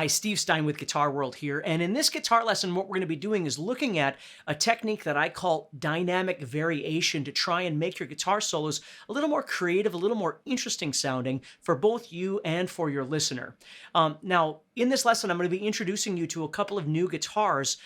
Hi, Steve Stine with Guitar World here, and in this guitar lesson what we're going to be doing is looking at a technique that I call dynamic variation to try and make your guitar solos a little more creative, a little more interesting sounding for both you and for your listener. Now, in this lesson I'm going to be introducing you to a couple of new guitars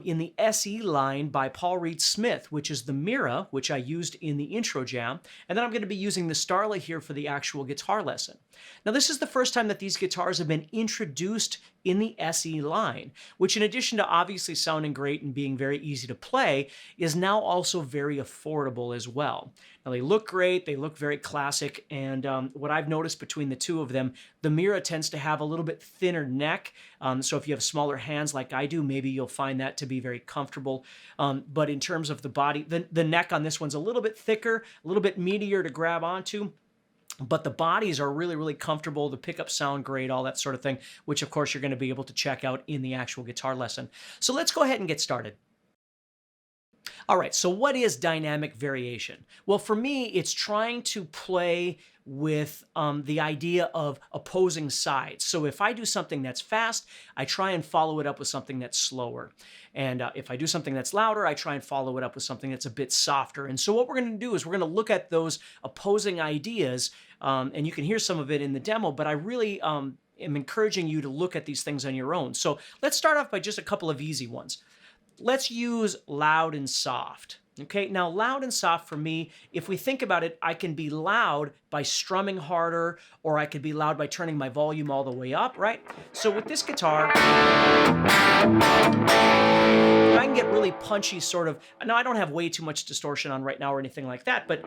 in the SE line by Paul Reed Smith, which is the Mira, which I used in the intro jam, and then I'm going to be using the Starla here for the actual guitar lesson. Now, this is the first time that these guitars have been introduced in the SE line, which in addition to obviously sounding great and being very easy to play, is now also very affordable as well. Now, they look great, they look very classic, and what I've noticed between the two of them, the Mira tends to have a little bit thinner neck, so if you have smaller hands like I do, maybe you'll find that to be very comfortable. But in terms of the body, the neck on this one's a little bit thicker, a little bit meatier to grab onto. But the bodies are really, really comfortable. The pickups sound great, all that sort of thing, which of course you're going to be able to check out in the actual guitar lesson. So let's go ahead and get started. All right, so what is dynamic variation? Well, for me, it's trying to play with the idea of opposing sides. So if I do something that's fast, I try and follow it up with something that's slower. And if I do something that's louder, I try and follow it up with something that's a bit softer. And so what we're going to do is we're going to look at those opposing ideas, and you can hear some of it in the demo, but I really am encouraging you to look at these things on your own. So let's start off by just a couple of easy ones. Let's use loud and soft. Okay, now loud and soft for me, if we think about it, I can be loud by strumming harder, or I could be loud by turning my volume all the way up, right? So with this guitar, I can get really punchy sort of. Now, I don't have way too much distortion on right now or anything like that, but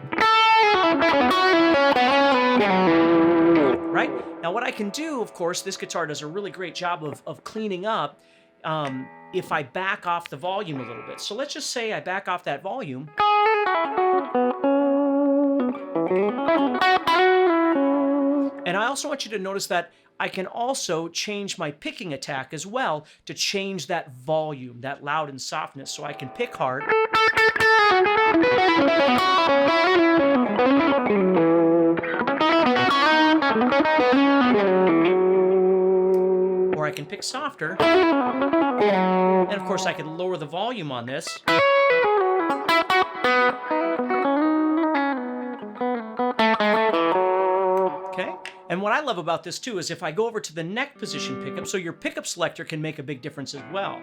right? Now what I can do, of course, this guitar does a really great job of cleaning up if I back off the volume a little bit. So let's just say I back off that volume. And I also want you to notice that I can also change my picking attack as well to change that volume, that loud and softness, so I can pick hard. Or I can pick softer. And of course I can lower the volume on this. Okay? And what I love about this too is if I go over to the neck position pickup, so your pickup selector can make a big difference as well.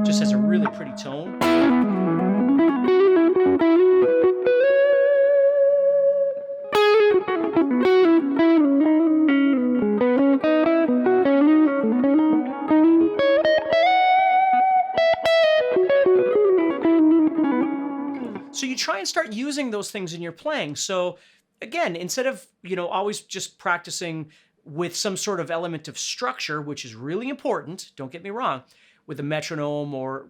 Just has a really pretty tone. So you try and start using those things in your playing. So again, instead of, always just practicing with some sort of element of structure, which is really important, don't get me wrong, with a metronome or,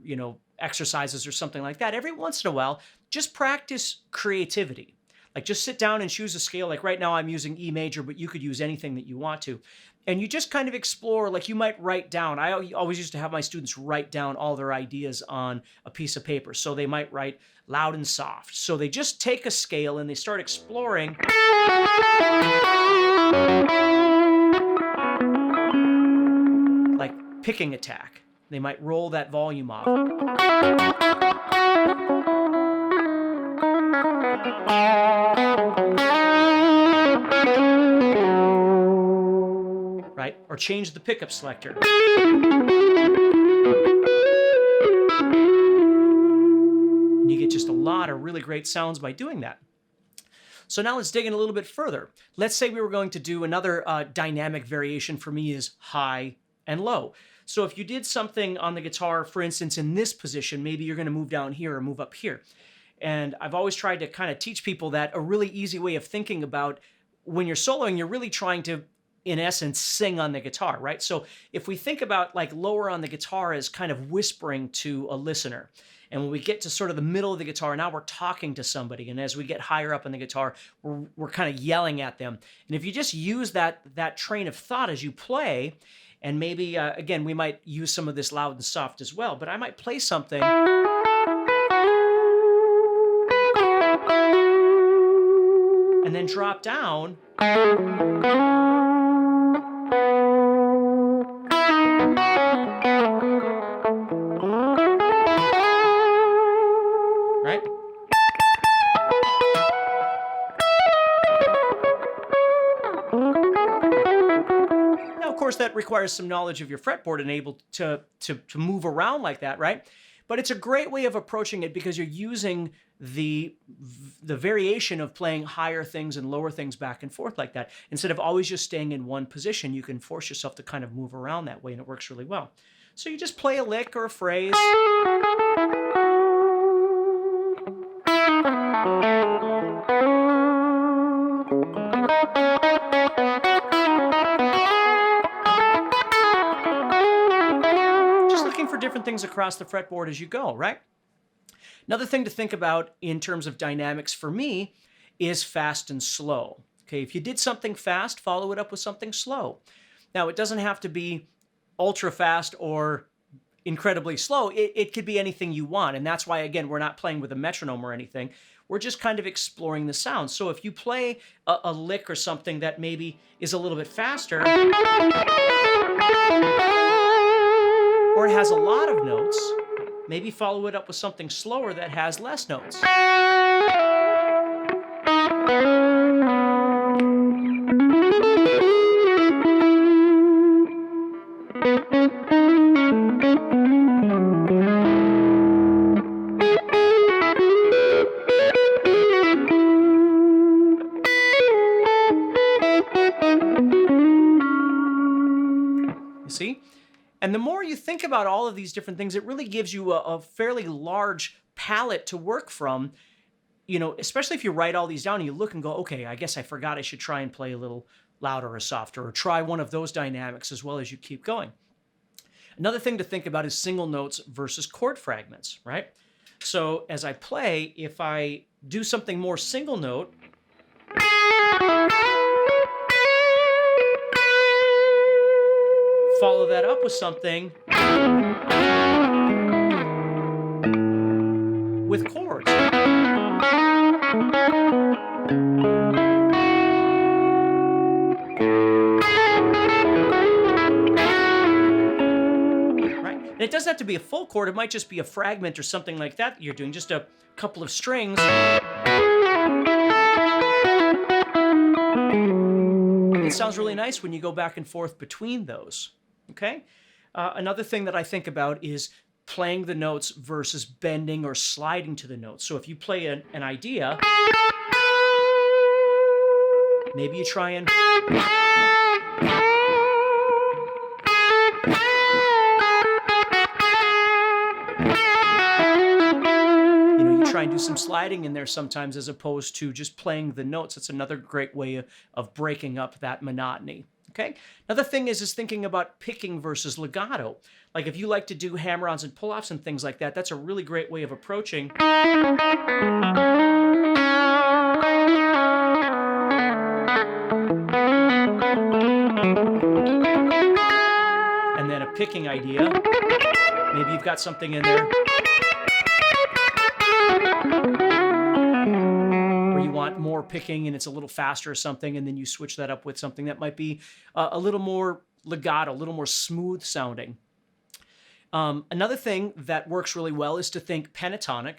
exercises or something like that, every once in a while, just practice creativity. Like just sit down and choose a scale. Like right now I'm using E major, but you could use anything that you want to. And you just kind of explore, like you might write down. I always used to have my students write down all their ideas on a piece of paper. So they might write loud and soft. So they just take a scale and they start exploring. Like picking attack. They might roll that volume off. Right? Or change the pickup selector. And you get just a lot of really great sounds by doing that. So now let's dig in a little bit further. Let's say we were going to do another dynamic variation. For me is high and low. So if you did something on the guitar, for instance, in this position, maybe you're going to move down here or move up here. And I've always tried to kind of teach people that a really easy way of thinking about when you're soloing, you're really trying to, in essence, sing on the guitar, right? So if we think about like lower on the guitar as kind of whispering to a listener, and when we get to sort of the middle of the guitar, now we're talking to somebody, and as we get higher up on the guitar, we're kind of yelling at them. And if you just use that train of thought as you play, and maybe, again, we might use some of this loud and soft as well, but I might play something. And then drop down. requires some knowledge of your fretboard and able to move around like that, right? But it's a great way of approaching it because you're using the variation of playing higher things and lower things back and forth like that. Instead of always just staying in one position, you can force yourself to kind of move around that way, and it works really well. So you just play a lick or a phrase. Just looking for different things across the fretboard as you go, right? Another thing to think about in terms of dynamics for me is fast and slow. Okay, if you did something fast, follow it up with something slow. Now, it doesn't have to be ultra fast or incredibly slow. It could be anything you want, and that's why, again, we're not playing with a metronome or anything. We're just kind of exploring the sound. So if you play a lick or something that maybe is a little bit faster, or it has a lot of notes, maybe follow it up with something slower that has less notes. You see? And the more you think about all of these different things, it really gives you a fairly large palette to work from, you know, especially if you write all these down and you look and go, okay, I guess I forgot I should try and play a little louder or softer, or try one of those dynamics as well as you keep going. Another thing to think about is single notes versus chord fragments, right? So as I play, if I do something more single note, follow that up with something with chords. Right? And it doesn't have to be a full chord. It might just be a fragment or something like that you're doing, just a couple of strings. It sounds really nice when you go back and forth between those. Okay? Another thing that I think about is playing the notes versus bending or sliding to the notes. So if you play an idea, maybe you try and... try and do some sliding in there sometimes as opposed to just playing the notes. It's another great way of breaking up that monotony. Okay? Another thing is thinking about picking versus legato. Like if you like to do hammer-ons and pull-offs and things like that, that's a really great way of approaching. And then a picking idea. Maybe you've got something in there where you want more picking and it's a little faster or something, and then you switch that up with something that might be a little more legato, a little more smooth sounding. Another thing that works really well is to think pentatonic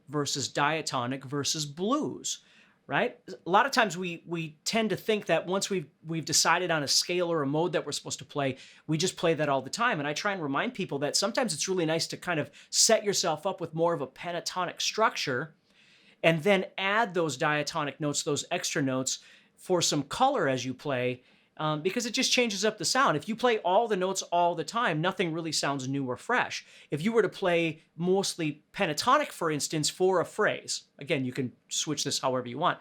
versus diatonic versus blues, right? A lot of times we tend to think that once we've decided on a scale or a mode that we're supposed to play, we just play that all the time. And I try and remind people that sometimes it's really nice to kind of set yourself up with more of a pentatonic structure and then add those diatonic notes, those extra notes, for some color as you play, because it just changes up the sound. If you play all the notes all the time, nothing really sounds new or fresh. If you were to play mostly pentatonic, for instance, for a phrase, again, you can switch this however you want,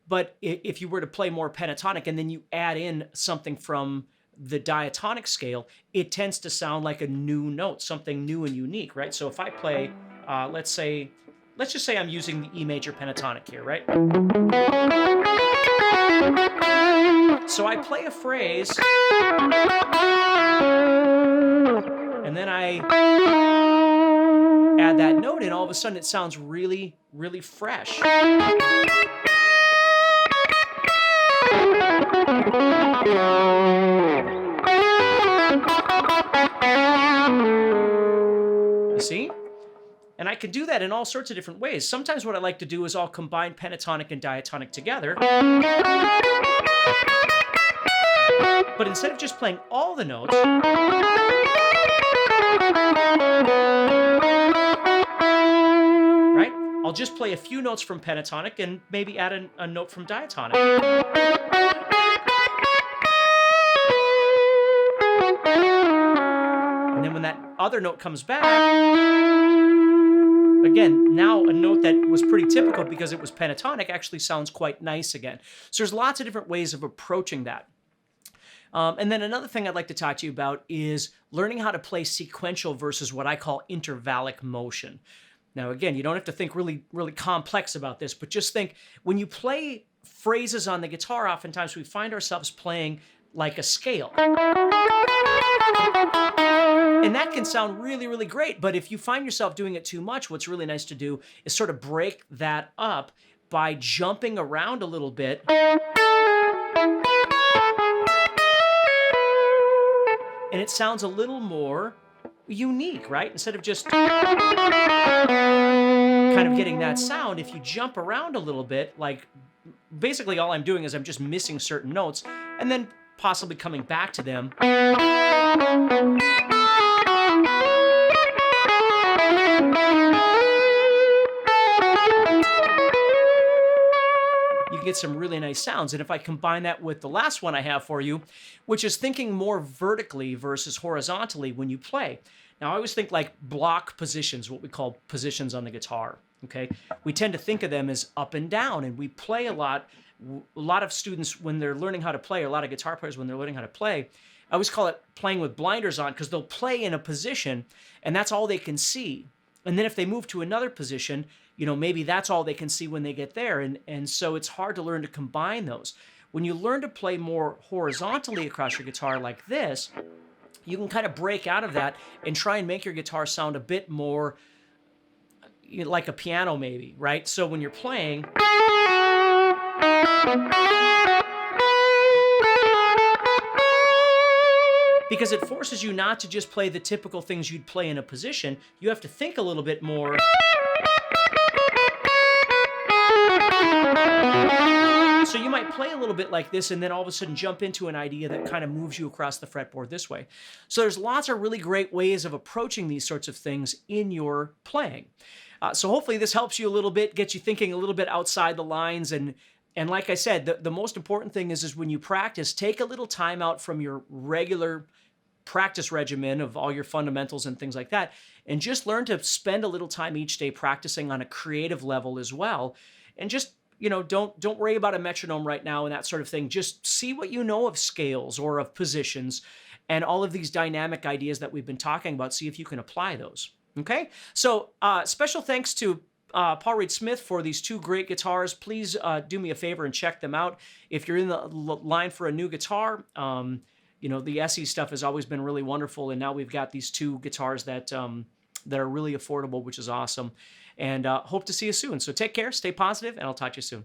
but if you were to play more pentatonic and then you add in something from the diatonic scale, it tends to sound like a new note, something new and unique, right? So if I play, let's just say I'm using the E major pentatonic here, right? So I play a phrase, and then I add that note in, all of a sudden it sounds really, really fresh. You see? And I can do that in all sorts of different ways. Sometimes what I like to do is I'll combine pentatonic and diatonic together. But instead of just playing all the notes, right? I'll just play a few notes from pentatonic and maybe add a note from diatonic. And then when that other note comes back, again, now a note that was pretty typical because it was pentatonic actually sounds quite nice again. So there's lots of different ways of approaching that. And then another thing I'd like to talk to you about is learning how to play sequential versus what I call intervallic motion. Now, again, you don't have to think really, really complex about this, but just think when you play phrases on the guitar, oftentimes we find ourselves playing like a scale. And that can sound really, really great, but if you find yourself doing it too much, what's really nice to do is sort of break that up by jumping around a little bit. And it sounds a little more unique, right? Instead of just kind of getting that sound, if you jump around a little bit, like basically all I'm doing is I'm just missing certain notes and then possibly coming back to them. You can get some really nice sounds. And if I combine that with the last one I have for you, which is thinking more vertically versus horizontally when you play. Now, I always think like block positions, what we call positions on the guitar, okay? We tend to think of them as up and down, and we play a lot. A lot of students, when they're learning how to play, or a lot of guitar players, when they're learning how to play, I always call it playing with blinders on, because they'll play in a position, and that's all they can see. And then if they move to another position, you know, maybe that's all they can see when they get there. And so it's hard to learn to combine those. When you learn to play more horizontally across your guitar like this, you can kind of break out of that and try and make your guitar sound a bit more like a piano maybe, right? So when you're playing, because it forces you not to just play the typical things you'd play in a position, you have to think a little bit more. So you might play a little bit like this and then all of a sudden jump into an idea that kind of moves you across the fretboard this way. So there's lots of really great ways of approaching these sorts of things in your playing. So hopefully this helps you a little bit, gets you thinking a little bit outside the lines. And like I said, the most important thing is when you practice, take a little time out from your regular practice regimen of all your fundamentals and things like that, and just learn to spend a little time each day practicing on a creative level as well. And just, you know, don't worry about a metronome right now and that sort of thing. Just see what you know of scales or of positions and all of these dynamic ideas that we've been talking about. See if you can apply those. Okay? So special thanks to Paul Reed Smith for these two great guitars. Please do me a favor and check them out. If you're in the line for a new guitar, you know, the SE stuff has always been really wonderful, and now we've got these two guitars that that are really affordable, which is awesome. And hope to see you soon. So take care, stay positive, and I'll talk to you soon.